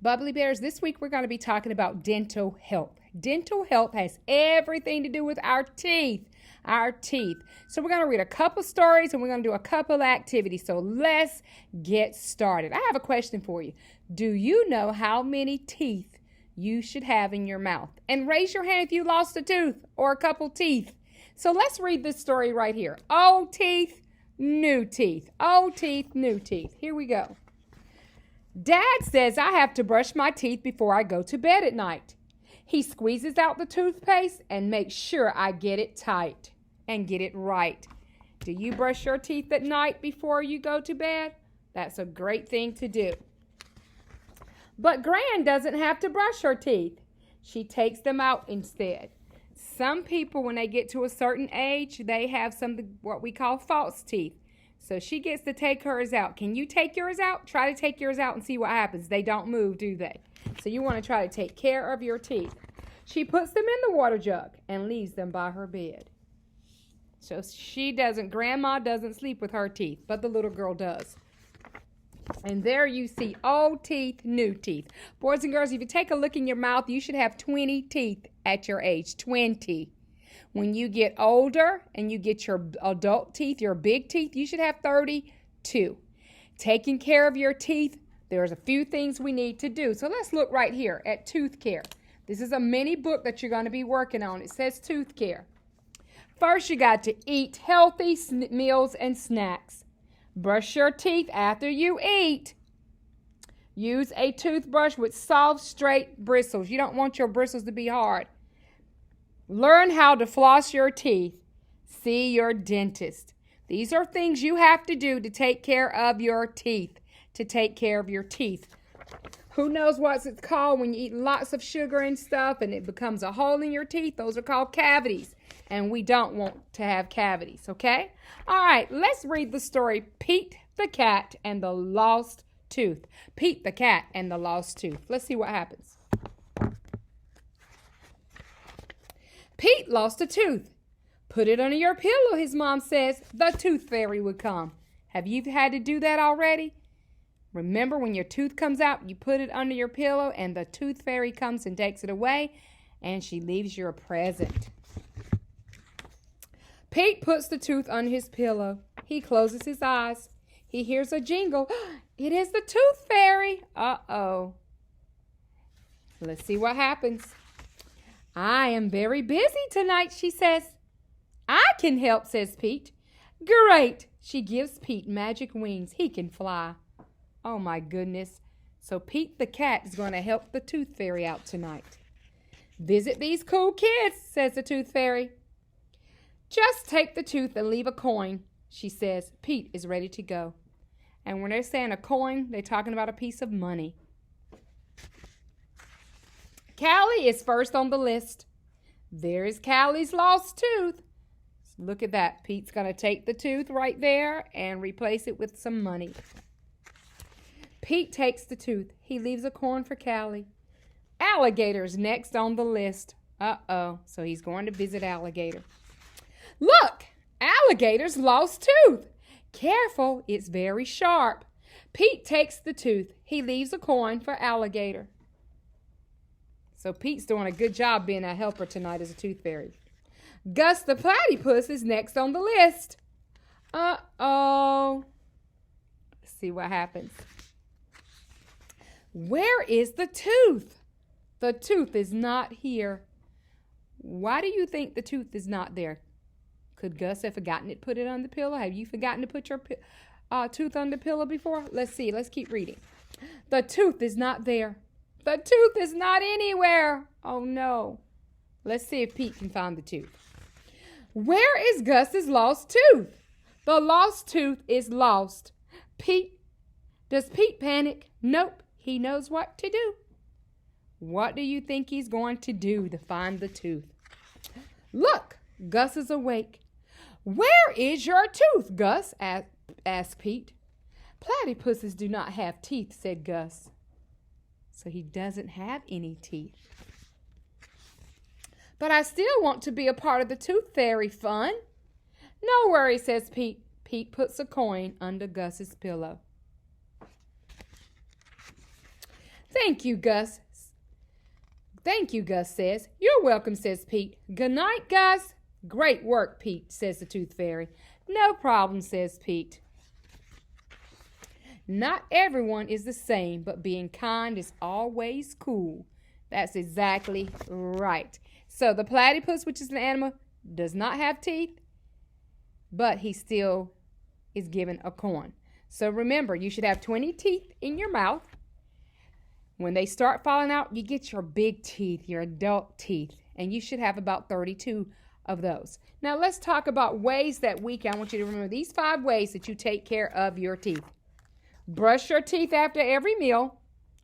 Bubbly Bears, this week we're going to be talking about dental health. Dental health has everything to do with our teeth. Our teeth. So we're going to read a couple stories and we're going to do a couple activities. So let's get started. I have a question for you. Do you know how many teeth you should have in your mouth? And raise your hand if you lost a tooth or a couple teeth. So let's read this story right here. Old teeth, new teeth. Old teeth, new teeth. Here we go. Dad says I have to brush my teeth before I go to bed at night. He squeezes out the toothpaste and makes sure I get it tight and get it right. Do you brush your teeth at night before you go to bed? That's a great thing to do. But Gran doesn't have to brush her teeth. She takes them out instead. Some people, when they get to a certain age, they have what we call false teeth. So she gets to take hers out. Can you take yours out? Try to take yours out and see what happens. They don't move, do they? So you want to try to take care of your teeth. She puts them in the water jug and leaves them by her bed. So Grandma doesn't sleep with her teeth, but the little girl does. And there you see old teeth, new teeth. Boys and girls, if you take a look in your mouth, you should have 20 teeth at your age, 20. When you get older and you get your adult teeth, your big teeth, you should have 32. Taking care of your teeth, there's a few things we need to do. So let's look right here at tooth care. This is a mini book that you're going to be working on. It says tooth care. First, you got to eat healthy meals and snacks. Brush your teeth after you eat. Use a toothbrush with soft, straight bristles. You don't want your bristles to be hard. Learn how to floss your teeth. See your dentist. These are things you have to do to take care of your teeth. Who knows what it's called when you eat lots of sugar and stuff and it becomes a hole in your teeth? Those are called cavities. And we don't want to have cavities, okay? All right, let's read the story, Pete the Cat and the Lost Tooth. Pete the Cat and the Lost Tooth. Let's see what happens. Pete lost a tooth. Put it under your pillow, his mom says. The tooth fairy would come. Have you had to do that already? Remember, when your tooth comes out, you put it under your pillow and the tooth fairy comes and takes it away and she leaves you a present. Pete puts the tooth on his pillow. He closes his eyes. He hears a jingle. It is the tooth fairy. Uh-oh. Let's see what happens. I am very busy tonight, she says. I can help, says Pete. Great. She gives Pete magic wings. He can fly. Oh, my goodness. So Pete the Cat is going to help the tooth fairy out tonight. Visit these cool kids, says the tooth fairy. Just take the tooth and leave a coin, she says. Pete is ready to go. And when they're saying a coin, they're talking about a piece of money. Callie is first on the list. There is Callie's lost tooth. Look at that. Pete's going to take the tooth right there and replace it with some money. Pete takes the tooth. He leaves a coin for Callie. Alligator's next on the list. Uh-oh. So he's going to visit Alligator. Look! Alligator's lost tooth. Careful, it's very sharp. Pete takes the tooth. He leaves a coin for Alligator. So Pete's doing a good job being a helper tonight as a tooth fairy. Gus the Platypus is next on the list. Uh-oh. Let's see what happens. Where is the tooth? The tooth is not here. Why do you think the tooth is not there? Could Gus have forgotten it, put it on the pillow? Have you forgotten to put your tooth on the pillow before? Let's see. Let's keep reading. The tooth is not there. The tooth is not anywhere. Oh, no. Let's see if Pete can find the tooth. Where is Gus's lost tooth? The lost tooth is lost. Does Pete panic? Nope. He knows what to do. What do you think he's going to do to find the tooth? Look, Gus is awake. Where is your tooth, Gus? asked Pete. Platypuses do not have teeth, said Gus. So he doesn't have any teeth. But I still want to be a part of the tooth fairy fun. No worries, says Pete. Pete puts a coin under Gus's pillow. Thank you, Gus. Thank you, Gus says. You're welcome, says Pete. Good night, Gus. Great work, Pete, says the Tooth Fairy. No problem, says Pete. Not everyone is the same, but being kind is always cool. That's exactly right. So the platypus, which is an animal, does not have teeth, but he still is given a corn. So remember, you should have 20 teeth in your mouth. When they start falling out, you get your big teeth, your adult teeth, and you should have about 32 of those. Now let's talk about ways that I want you to remember these 5 ways that you take care of your teeth. Brush your teeth after every meal.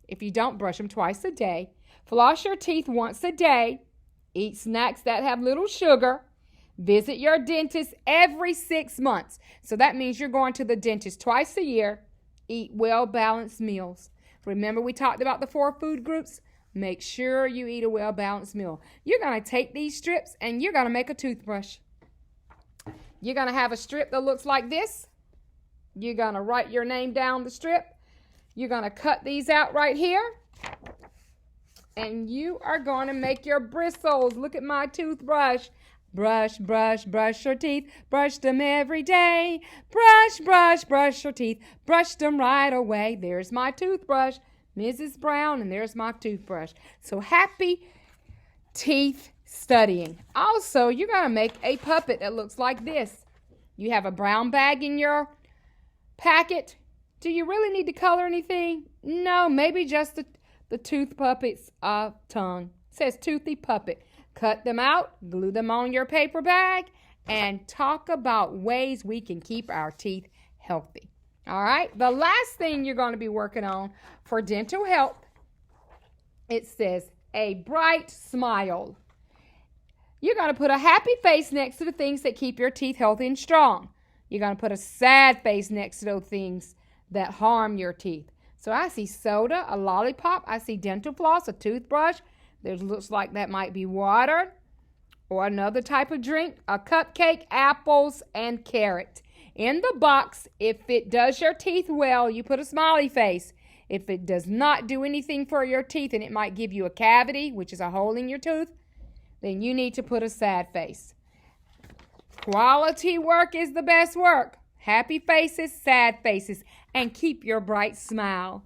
If you don't, brush them twice a day. Floss your teeth once a day. Eat snacks that have little sugar. Visit your dentist every 6 months. So that means you're going to the dentist twice a year. Eat well-balanced meals. Remember we talked about the 4 food groups? Make sure you eat a well-balanced meal. You're going to take these strips and you're going to make a toothbrush. You're going to have a strip that looks like this. You're going to write your name down the strip. You're going to cut these out right here. And you are going to make your bristles. Look at my toothbrush. Brush, brush, brush your teeth. Brush them every day. Brush, brush, brush your teeth. Brush them right away. There's my toothbrush, Mrs. Brown, and there's my toothbrush. So happy teeth studying. Also, you're going to make a puppet that looks like this. You have a brown bag in your packet. Do you really need to color anything? No, maybe just the tooth puppet's tongue. It says Toothy Puppet. Cut them out, glue them on your paper bag, and talk about ways we can keep our teeth healthy. All right, the last thing you're going to be working on for dental health, it says a bright smile. You're going to put a happy face next to the things that keep your teeth healthy and strong. You're going to put a sad face next to those things that harm your teeth. So I see soda, a lollipop. I see dental floss, a toothbrush. There looks like that might be water or another type of drink, a cupcake, apples, and carrot. In the box, if it does your teeth well, you put a smiley face. If it does not do anything for your teeth and it might give you a cavity, which is a hole in your tooth, then you need to put a sad face. Quality work is the best work. Happy faces, sad faces, and keep your bright smile.